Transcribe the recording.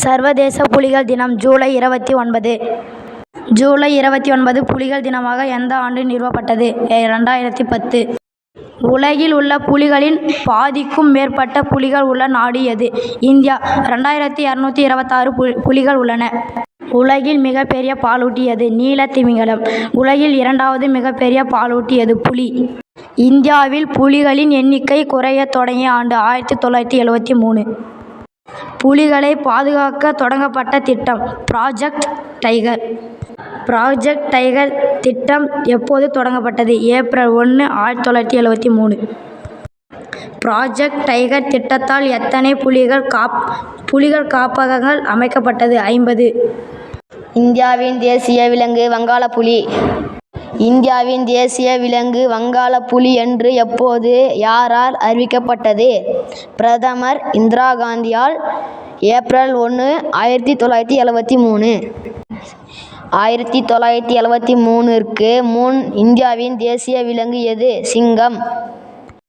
சர்வதேச புலிகள் தினம் ஜூலை 29. ஜூலை 29 புலிகள் தினமாக எந்த ஆண்டு நிறுவப்பட்டது? 2010. உலகில் உள்ள புலிகளின் பாதிக்கும் மேற்பட்ட புலிகள் உள்ள நாடு எது? இந்தியா. 2226 புலிகள் உள்ளன. உலகில் மிகப்பெரிய பாலூட்டி எது? நீல திமிங்கலம். உலகில் இரண்டாவது மிகப்பெரிய பாலூட்டி எது? புலி. இந்தியாவில் புலிகளின் எண்ணிக்கை குறையத் தொடங்கிய ஆண்டு? 1973. புலிகளை பாதுகாக்க தொடங்கப்பட்ட திட்டம்? Project tiger. ப்ராஜெக்ட் டைகர் திட்டம் எப்போது தொடங்கப்பட்டது? ஏப்ரல் 1, 1973. ப்ராஜெக்ட் டைகர் திட்டத்தால் எத்தனை புலிகள் காப்பகங்கள் அமைக்கப்பட்டது? 50. இந்தியாவின் தேசிய விலங்கு வங்காளப்புலி. இந்தியாவின் தேசிய விலங்கு வங்காளப்புலி என்று எப்போது யாரால் அறிவிக்கப்பட்டது? பிரதமர் இந்திரா காந்தியால். ஏப்ரல் 1, 1973. 1973ற்கு முன் இந்தியாவின் தேசிய விலங்கு எது? சிங்கம்.